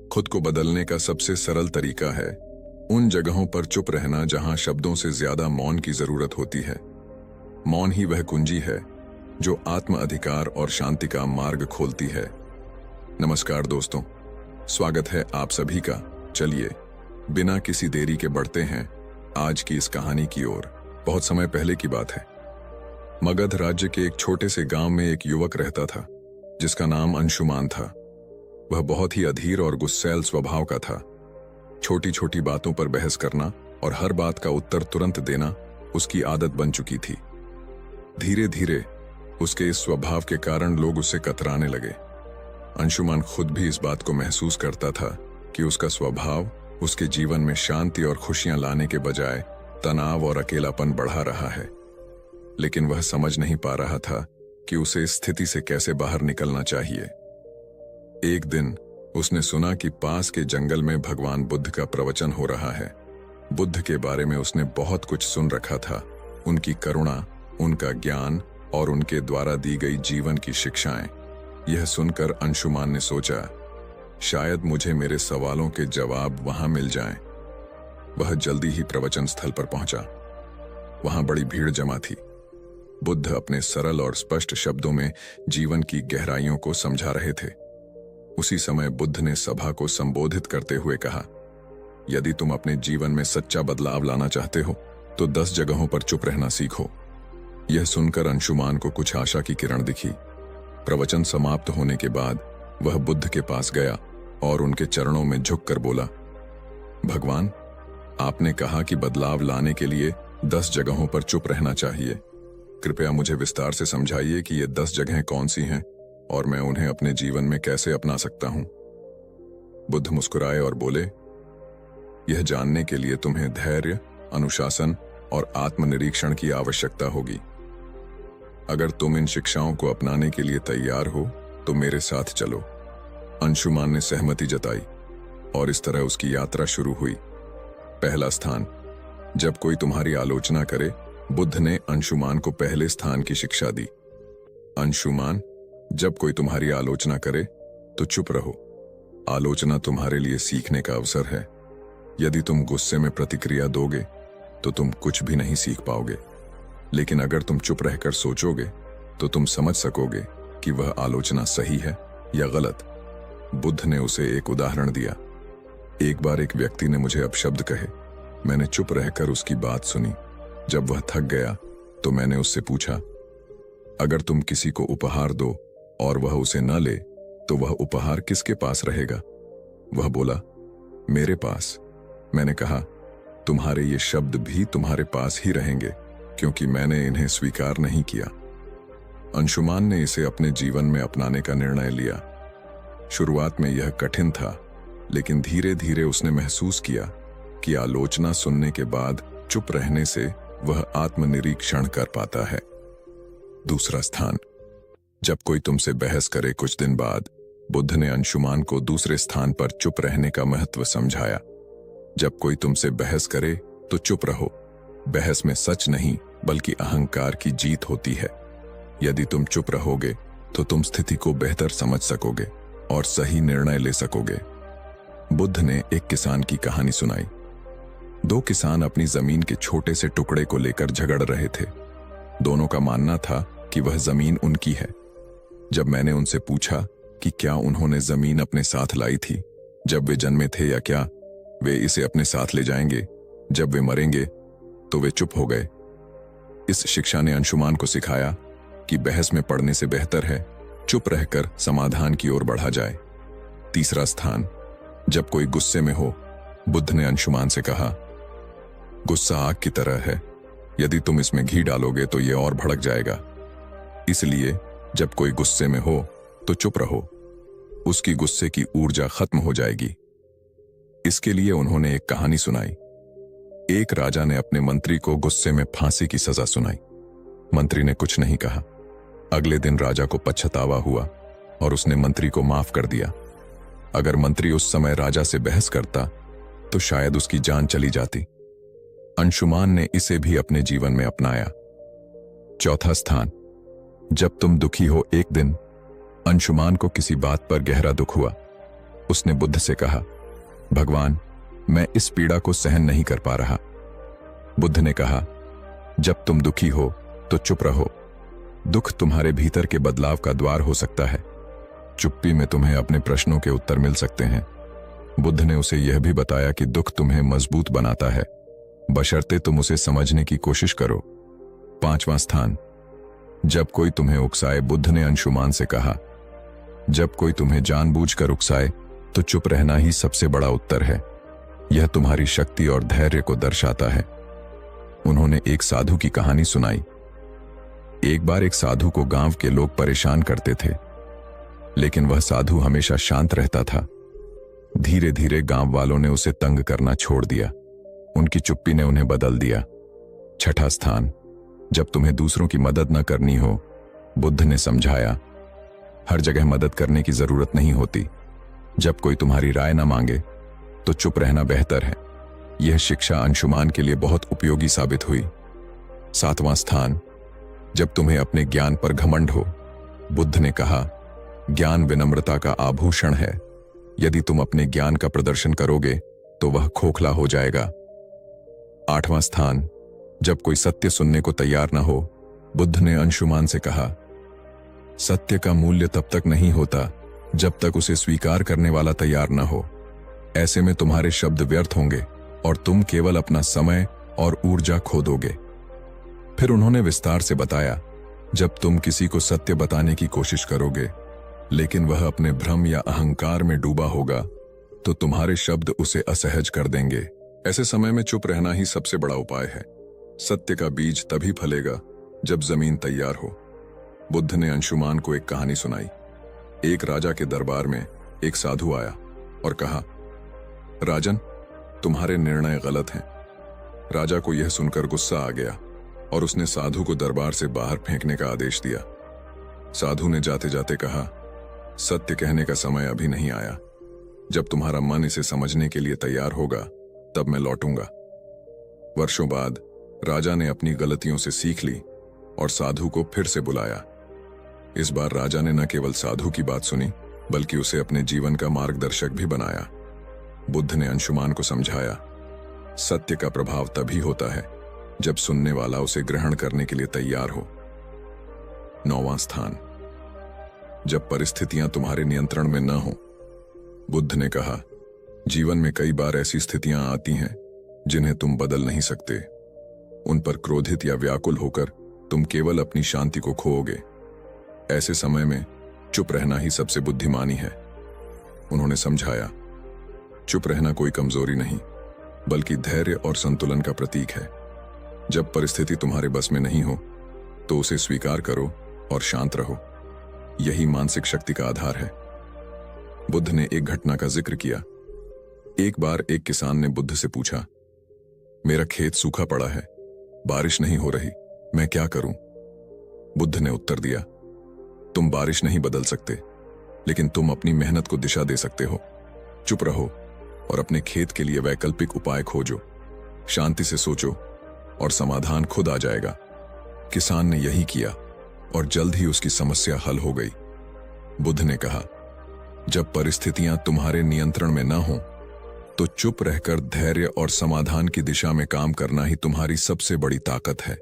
खुद को बदलने का सबसे सरल तरीका है उन जगहों पर चुप रहना जहां शब्दों से ज्यादा मौन की जरूरत होती है। मौन ही वह कुंजी है जो आत्म अधिकार और शांति का मार्ग खोलती है। नमस्कार दोस्तों, स्वागत है आप सभी का। चलिए बिना किसी देरी के बढ़ते हैं आज की इस कहानी की ओर। बहुत समय पहले की बात है। मगध राज्य के एक छोटे से गांव में एक युवक रहता था जिसका नाम अंशुमान था। वह बहुत ही अधीर और गुस्सैल स्वभाव का था। छोटी छोटी बातों पर बहस करना और हर बात का उत्तर तुरंत देना उसकी आदत बन चुकी थी। धीरे धीरे उसके इस स्वभाव के कारण लोग उससे कतराने लगे। अंशुमान खुद भी इस बात को महसूस करता था कि उसका स्वभाव उसके जीवन में शांति और खुशियां लाने के बजाय तनाव और अकेलापन बढ़ा रहा है। लेकिन वह समझ नहीं पा रहा था कि उसे इस स्थिति से कैसे बाहर निकलना चाहिए। एक दिन उसने सुना कि पास के जंगल में भगवान बुद्ध का प्रवचन हो रहा है। बुद्ध के बारे में उसने बहुत कुछ सुन रखा था। उनकी करुणा, उनका ज्ञान और उनके द्वारा दी गई जीवन की शिक्षाएं। यह सुनकर अंशुमान ने सोचा, शायद मुझे मेरे सवालों के जवाब वहां मिल जाएं। वह जल्दी ही प्रवचन स्थल पर पहुंचा। वहां बड़ी भीड़ जमा थी। बुद्ध अपने सरल और स्पष्ट शब्दों में जीवन की गहराइयों को समझा रहे थे। उसी समय बुद्ध ने सभा को संबोधित करते हुए कहा, यदि तुम अपने जीवन में सच्चा बदलाव लाना चाहते हो तो 10 जगहों पर चुप रहना सीखो। यह सुनकर अंशुमान को कुछ आशा की किरण दिखी। प्रवचन समाप्त होने के बाद वह बुद्ध के पास गया और उनके चरणों में झुककर बोला, भगवान, आपने कहा कि बदलाव लाने के लिए 10 जगहों पर चुप रहना चाहिए। कृपया मुझे विस्तार से समझाइए कि ये 10 जगहें कौन सी हैं और मैं उन्हें अपने जीवन में कैसे अपना सकता हूं। बुद्ध मुस्कुराए और बोले, यह जानने के लिए तुम्हें धैर्य, अनुशासन और आत्मनिरीक्षण की आवश्यकता होगी। अगर तुम इन शिक्षाओं को अपनाने के लिए तैयार हो तो मेरे साथ चलो। अंशुमान ने सहमति जताई और इस तरह उसकी यात्रा शुरू हुई। पहला स्थान, जब कोई तुम्हारी आलोचना करे। बुद्ध ने अंशुमान को पहले स्थान की शिक्षा दी। अंशुमान, जब कोई तुम्हारी आलोचना करे तो चुप रहो। आलोचना तुम्हारे लिए सीखने का अवसर है। यदि तुम गुस्से में प्रतिक्रिया दोगे तो तुम कुछ भी नहीं सीख पाओगे। लेकिन अगर तुम चुप रहकर सोचोगे तो तुम समझ सकोगे कि वह आलोचना सही है या गलत। बुद्ध ने उसे एक उदाहरण दिया। एक बार एक व्यक्ति ने मुझे अपशब्द कहे। मैंने चुप रहकर उसकी बात सुनी। जब वह थक गया तो मैंने उससे पूछा, अगर तुम किसी को उपहार दो और वह उसे न ले तो वह उपहार किसके पास रहेगा? वह बोला, मेरे पास। मैंने कहा, तुम्हारे ये शब्द भी तुम्हारे पास ही रहेंगे क्योंकि मैंने इन्हें स्वीकार नहीं किया। अंशुमान ने इसे अपने जीवन में अपनाने का निर्णय लिया। शुरुआत में यह कठिन था, लेकिन धीरे धीरे उसने महसूस किया कि आलोचना सुनने के बाद चुप रहने से वह आत्मनिरीक्षण कर पाता है। दूसरा स्थान, जब कोई तुमसे बहस करे। कुछ दिन बाद बुद्ध ने अंशुमान को दूसरे स्थान पर चुप रहने का महत्व समझाया। जब कोई तुमसे बहस करे तो चुप रहो। बहस में सच नहीं बल्कि अहंकार की जीत होती है। यदि तुम चुप रहोगे तो तुम स्थिति को बेहतर समझ सकोगे और सही निर्णय ले सकोगे। बुद्ध ने एक किसान की कहानी सुनाई। 2 किसान अपनी जमीन के छोटे से टुकड़े को लेकर झगड़ रहे थे। दोनों का मानना था कि वह जमीन उनकी है। जब मैंने उनसे पूछा कि क्या उन्होंने जमीन अपने साथ लाई थी जब वे जन्मे थे या क्या वे इसे अपने साथ ले जाएंगे जब वे मरेंगे, तो वे चुप हो गए। इस शिक्षा ने अंशुमान को सिखाया कि बहस में पड़ने से बेहतर है चुप रहकर समाधान की ओर बढ़ा जाए। तीसरा स्थान, जब कोई गुस्से में हो। बुद्ध ने अंशुमान से कहा, गुस्सा आग की तरह है। यदि तुम इसमें घी डालोगे तो यह और भड़क जाएगा। इसलिए जब कोई गुस्से में हो तो चुप रहो। उसकी गुस्से की ऊर्जा खत्म हो जाएगी। इसके लिए उन्होंने एक कहानी सुनाई। एक राजा ने अपने मंत्री को गुस्से में फांसी की सजा सुनाई। मंत्री ने कुछ नहीं कहा। अगले दिन राजा को पछतावा हुआ और उसने मंत्री को माफ कर दिया। अगर मंत्री उस समय राजा से बहस करता तो शायद उसकी जान चली जाती। अंशुमान ने इसे भी अपने जीवन में अपनाया। चौथा स्थान, जब तुम दुखी हो। एक दिन अंशुमान को किसी बात पर गहरा दुख हुआ। उसने बुद्ध से कहा, भगवान, मैं इस पीड़ा को सहन नहीं कर पा रहा। बुद्ध ने कहा, जब तुम दुखी हो तो चुप रहो। दुख तुम्हारे भीतर के बदलाव का द्वार हो सकता है। चुप्पी में तुम्हें अपने प्रश्नों के उत्तर मिल सकते हैं। बुद्ध ने उसे यह भी बताया कि दुख तुम्हें मजबूत बनाता है, बशर्ते तुम उसे समझने की कोशिश करो। 5वां स्थान, जब कोई तुम्हें उकसाए। बुद्ध ने अंशुमान से कहा, जब कोई तुम्हें जानबूझकर उकसाए तो चुप रहना ही सबसे बड़ा उत्तर है। यह तुम्हारी शक्ति और धैर्य को दर्शाता है। उन्होंने एक साधु की कहानी सुनाई। एक बार एक साधु को गांव के लोग परेशान करते थे, लेकिन वह साधु हमेशा शांत रहता था। धीरे धीरे गांव वालों ने उसे तंग करना छोड़ दिया। उनकी चुप्पी ने उन्हें बदल दिया। 6ठा स्थान, जब तुम्हें दूसरों की मदद न करनी हो। बुद्ध ने समझाया, हर जगह मदद करने की जरूरत नहीं होती। जब कोई तुम्हारी राय न मांगे तो चुप रहना बेहतर है। यह शिक्षा अंशुमान के लिए बहुत उपयोगी साबित हुई। 7वां स्थान, जब तुम्हें अपने ज्ञान पर घमंड हो। बुद्ध ने कहा, ज्ञान विनम्रता का आभूषण है। यदि तुम अपने ज्ञान का प्रदर्शन करोगे तो वह खोखला हो जाएगा। 8वां स्थान, जब कोई सत्य सुनने को तैयार न हो। बुद्ध ने अंशुमान से कहा, सत्य का मूल्य तब तक नहीं होता जब तक उसे स्वीकार करने वाला तैयार न हो। ऐसे में तुम्हारे शब्द व्यर्थ होंगे और तुम केवल अपना समय और ऊर्जा खो दोगे। फिर उन्होंने विस्तार से बताया, जब तुम किसी को सत्य बताने की कोशिश करोगे लेकिन वह अपने भ्रम या अहंकार में डूबा होगा तो तुम्हारे शब्द उसे असहज कर देंगे। ऐसे समय में चुप रहना ही सबसे बड़ा उपाय है। सत्य का बीज तभी फलेगा जब जमीन तैयार हो। बुद्ध ने अंशुमान को एक कहानी सुनाई। एक राजा के दरबार में एक साधु आया और कहा, राजन, तुम्हारे निर्णय गलत हैं। राजा को यह सुनकर गुस्सा आ गया और उसने साधु को दरबार से बाहर फेंकने का आदेश दिया। साधु ने जाते जाते कहा, सत्य कहने का समय अभी नहीं आया। जब तुम्हारा मन इसे समझने के लिए तैयार होगा तब मैं लौटूंगा। वर्षों बाद राजा ने अपनी गलतियों से सीख ली और साधु को फिर से बुलाया। इस बार राजा ने न केवल साधु की बात सुनी बल्कि उसे अपने जीवन का मार्गदर्शक भी बनाया। बुद्ध ने अंशुमान को समझाया, सत्य का प्रभाव तभी होता है जब सुनने वाला उसे ग्रहण करने के लिए तैयार हो। 9वां स्थान, जब परिस्थितियां तुम्हारे नियंत्रण में न हो। बुद्ध ने कहा, जीवन में कई बार ऐसी स्थितियां आती हैं जिन्हें तुम बदल नहीं सकते। उन पर क्रोधित या व्याकुल होकर तुम केवल अपनी शांति को खोओगे। ऐसे समय में चुप रहना ही सबसे बुद्धिमानी है। उन्होंने समझाया, चुप रहना कोई कमजोरी नहीं बल्कि धैर्य और संतुलन का प्रतीक है। जब परिस्थिति तुम्हारे बस में नहीं हो तो उसे स्वीकार करो और शांत रहो। यही मानसिक शक्ति का आधार है। बुद्ध ने एक घटना का जिक्र किया। एक बार एक किसान ने बुद्ध से पूछा, मेरा खेत सूखा पड़ा है, बारिश नहीं हो रही, मैं क्या करूं? बुद्ध ने उत्तर दिया, तुम बारिश नहीं बदल सकते, लेकिन तुम अपनी मेहनत को दिशा दे सकते हो। चुप रहो और अपने खेत के लिए वैकल्पिक उपाय खोजो। शांति से सोचो और समाधान खुद आ जाएगा। किसान ने यही किया और जल्द ही उसकी समस्या हल हो गई। बुद्ध ने कहा, जब परिस्थितियां तुम्हारे नियंत्रण में न हो तो चुप रहकर धैर्य और समाधान की दिशा में काम करना ही तुम्हारी सबसे बड़ी ताकत है।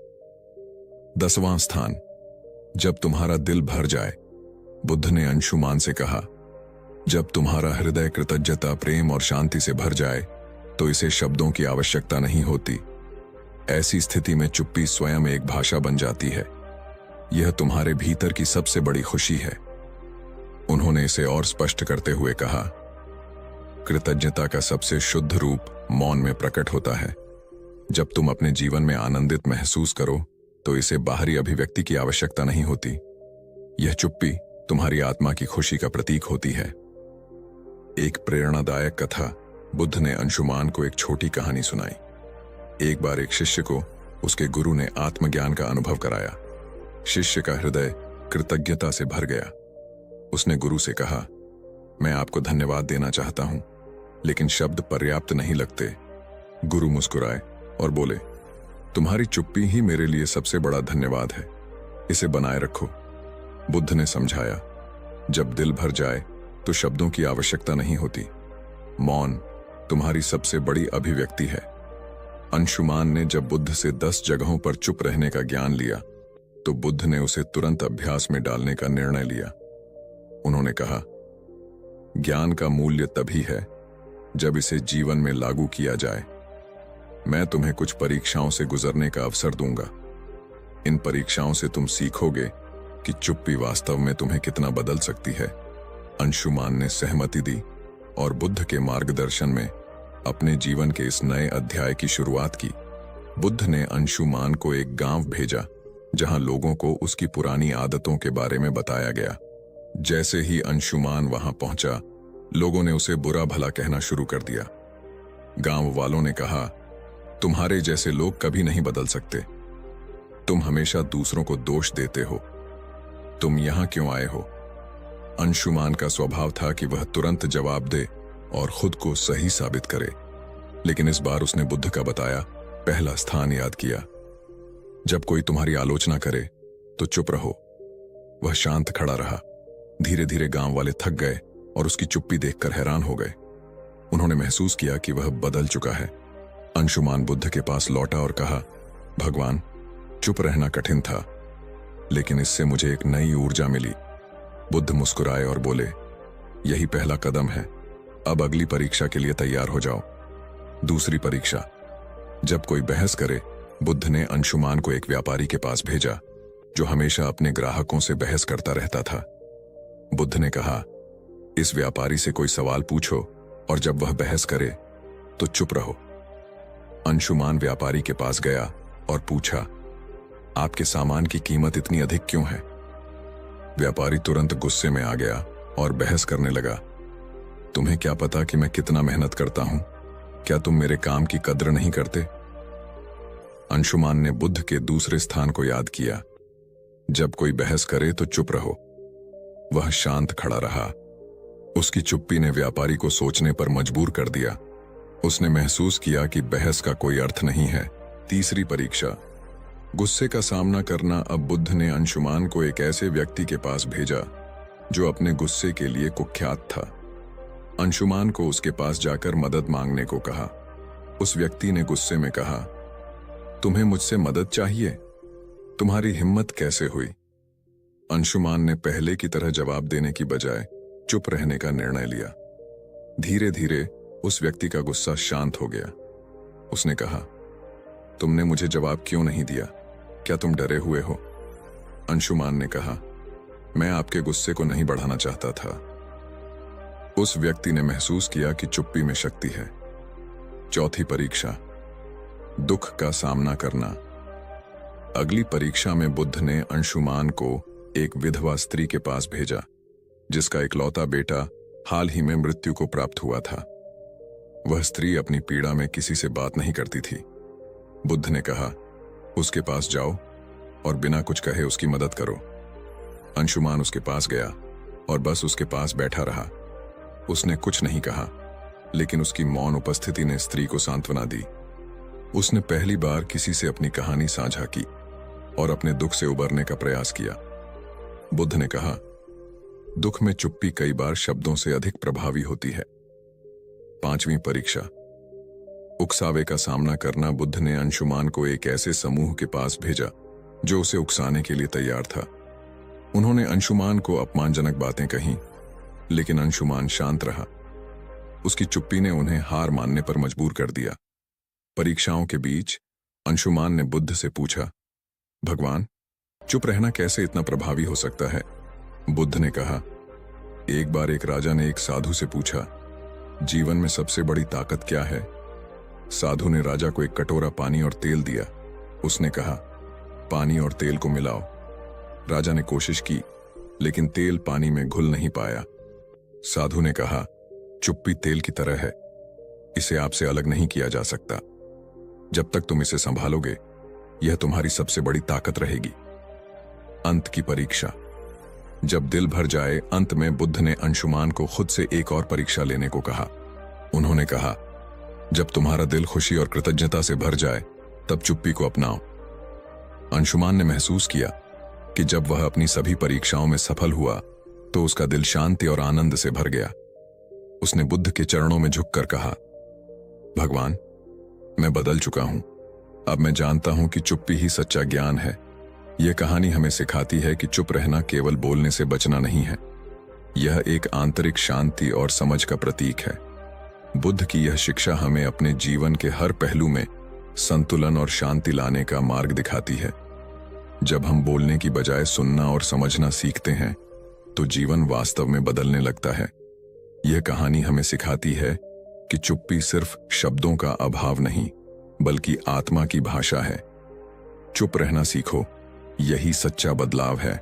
10वां स्थान, जब तुम्हारा दिल भर जाए। बुद्ध ने अंशुमान से कहा, जब तुम्हारा हृदय कृतज्ञता, प्रेम और शांति से भर जाए तो इसे शब्दों की आवश्यकता नहीं होती। ऐसी स्थिति में चुप्पी स्वयं एक भाषा बन जाती है। यह तुम्हारे भीतर की सबसे बड़ी खुशी है। उन्होंने इसे और स्पष्ट करते हुए कहा, कृतज्ञता का सबसे शुद्ध रूप मौन में प्रकट होता है। जब तुम अपने जीवन में आनंदित महसूस करो तो इसे बाहरी अभिव्यक्ति की आवश्यकता नहीं होती। यह चुप्पी तुम्हारी आत्मा की खुशी का प्रतीक होती है। एक प्रेरणादायक कथा। बुद्ध ने अंशुमान को एक छोटी कहानी सुनाई। एक बार एक शिष्य को उसके गुरु ने आत्मज्ञान का अनुभव कराया। शिष्य का हृदय कृतज्ञता से भर गया। उसने गुरु से कहा, मैं आपको धन्यवाद देना चाहता हूं, लेकिन शब्द पर्याप्त नहीं लगते। गुरु मुस्कुराए और बोले, तुम्हारी चुप्पी ही मेरे लिए सबसे बड़ा धन्यवाद है, इसे बनाए रखो। बुद्ध ने समझाया, जब दिल भर जाए तो शब्दों की आवश्यकता नहीं होती। मौन तुम्हारी सबसे बड़ी अभिव्यक्ति है। अंशुमान ने जब बुद्ध से 10 जगहों पर चुप रहने का ज्ञान लिया तो बुद्ध ने उसे तुरंत अभ्यास में डालने का निर्णय लिया। उन्होंने कहा, ज्ञान का मूल्य तभी है जब इसे जीवन में लागू किया जाए। मैं तुम्हें कुछ परीक्षाओं से गुजरने का अवसर दूंगा। इन परीक्षाओं से तुम सीखोगे कि चुप्पी वास्तव में तुम्हें कितना बदल सकती है। अंशुमान ने सहमति दी और बुद्ध के मार्गदर्शन में अपने जीवन के इस नए अध्याय की शुरुआत की। बुद्ध ने अंशुमान को एक गांव भेजा जहां लोगों को उसकी पुरानी आदतों के बारे में बताया गया। जैसे ही अंशुमान वहां पहुंचा, लोगों ने उसे बुरा भला कहना शुरू कर दिया। गांव वालों ने कहा, तुम्हारे जैसे लोग कभी नहीं बदल सकते। तुम हमेशा दूसरों को दोष देते हो। तुम यहां क्यों आए हो? अंशुमान का स्वभाव था कि वह तुरंत जवाब दे और खुद को सही साबित करे, लेकिन इस बार उसने बुद्ध का बताया पहला स्थान याद किया। जब कोई तुम्हारी आलोचना करे तो चुप रहो। वह शांत खड़ा रहा। धीरे धीरे गांव वाले थक गए और उसकी चुप्पी देखकर हैरान हो गए। उन्होंने महसूस किया कि वह बदल चुका है। अंशुमान बुद्ध के पास लौटा और कहा, भगवान, चुप रहना कठिन था, लेकिन इससे मुझे एक नई ऊर्जा मिली। बुद्ध मुस्कुराए और बोले, यही पहला कदम है। अब अगली परीक्षा के लिए तैयार हो जाओ। दूसरी परीक्षा। जब कोई बहस करे, बुद्ध ने अंशुमान को एक व्यापारी के पास भेजा जो हमेशा अपने ग्राहकों से बहस करता रहता था। बुद्ध ने कहा, इस व्यापारी से कोई सवाल पूछो और जब वह बहस करे तो चुप रहो। अंशुमान व्यापारी के पास गया और पूछा, आपके सामान की कीमत इतनी अधिक क्यों है? व्यापारी तुरंत गुस्से में आ गया और बहस करने लगा, तुम्हें क्या पता कि मैं कितना मेहनत करता हूं? क्या तुम मेरे काम की कद्र नहीं करते? अंशुमान ने बुद्ध के दूसरे स्थान को याद किया। जब कोई बहस करे तो चुप रहो। वह शांत खड़ा रहा। उसकी चुप्पी ने व्यापारी को सोचने पर मजबूर कर दिया। उसने महसूस किया कि बहस का कोई अर्थ नहीं है। तीसरी परीक्षा। गुस्से का सामना करना। अब बुद्ध ने अंशुमान को एक ऐसे व्यक्ति के पास भेजा जो अपने गुस्से के लिए कुख्यात था। अंशुमान को उसके पास जाकर मदद मांगने को कहा। उस व्यक्ति ने गुस्से में कहा, तुम्हें मुझसे मदद चाहिए? तुम्हारी हिम्मत कैसे हुई? अंशुमान ने पहले की तरह जवाब देने की बजाय चुप रहने का निर्णय लिया। धीरे धीरे उस व्यक्ति का गुस्सा शांत हो गया। उसने कहा, तुमने मुझे जवाब क्यों नहीं दिया? क्या तुम डरे हुए हो? अंशुमान ने कहा, मैं आपके गुस्से को नहीं बढ़ाना चाहता था। उस व्यक्ति ने महसूस किया कि चुप्पी में शक्ति है। चौथी परीक्षा। दुख का सामना करना। अगली परीक्षा में बुद्ध ने अंशुमान को एक विधवा स्त्री के पास भेजा जिसका इकलौता बेटा हाल ही में मृत्यु को प्राप्त हुआ था। वह स्त्री अपनी पीड़ा में किसी से बात नहीं करती थी। बुद्ध ने कहा, उसके पास जाओ और बिना कुछ कहे उसकी मदद करो। अंशुमान उसके पास गया और बस उसके पास बैठा रहा। उसने कुछ नहीं कहा, लेकिन उसकी मौन उपस्थिति ने स्त्री को सांत्वना दी। उसने पहली बार किसी से अपनी कहानी साझा की और अपने दुख से उबरने का प्रयास किया। बुद्ध ने कहा, दुख में चुप्पी कई बार शब्दों से अधिक प्रभावी होती है। पांचवी परीक्षा। उकसावे का सामना करना। बुद्ध ने अंशुमान को एक ऐसे समूह के पास भेजा जो उसे उकसाने के लिए तैयार था। उन्होंने अंशुमान को अपमानजनक बातें कहीं, लेकिन अंशुमान शांत रहा। उसकी चुप्पी ने उन्हें हार मानने पर मजबूर कर दिया। परीक्षाओं के बीच अंशुमान ने बुद्ध से पूछा, भगवान, चुप रहना कैसे इतना प्रभावी हो सकता है? बुद्ध ने कहा, एक बार एक राजा ने एक साधु से पूछा, जीवन में सबसे बड़ी ताकत क्या है? साधु ने राजा को एक कटोरा पानी और तेल दिया। उसने कहा, पानी और तेल को मिलाओ। राजा ने कोशिश की, लेकिन तेल पानी में घुल नहीं पाया। साधु ने कहा, चुप्पी तेल की तरह है, इसे आपसे अलग नहीं किया जा सकता। जब तक तुम इसे संभालोगे, यह तुम्हारी सबसे बड़ी ताकत रहेगी। अंत की परीक्षा। जब दिल भर जाए, अंत में बुद्ध ने अंशुमान को खुद से एक और परीक्षा लेने को कहा। उन्होंने कहा, जब तुम्हारा दिल खुशी और कृतज्ञता से भर जाए, तब चुप्पी को अपनाओ। अंशुमान ने महसूस किया कि जब वह अपनी सभी परीक्षाओं में सफल हुआ, तो उसका दिल शांति और आनंद से भर गया। उसने बुद्ध के चरणों में झुककर कहा, भगवान, मैं बदल चुका हूं। अब मैं जानता हूं कि चुप्पी ही सच्चा ज्ञान है। यह कहानी हमें सिखाती है कि चुप रहना केवल बोलने से बचना नहीं है, यह एक आंतरिक शांति और समझ का प्रतीक है। बुद्ध की यह शिक्षा हमें अपने जीवन के हर पहलू में संतुलन और शांति लाने का मार्ग दिखाती है। जब हम बोलने की बजाय सुनना और समझना सीखते हैं तो जीवन वास्तव में बदलने लगता है। यह कहानी हमें सिखाती है कि चुप्पी सिर्फ शब्दों का अभाव नहीं, बल्कि आत्मा की भाषा है। चुप रहना सीखो, यही सच्चा बदलाव है।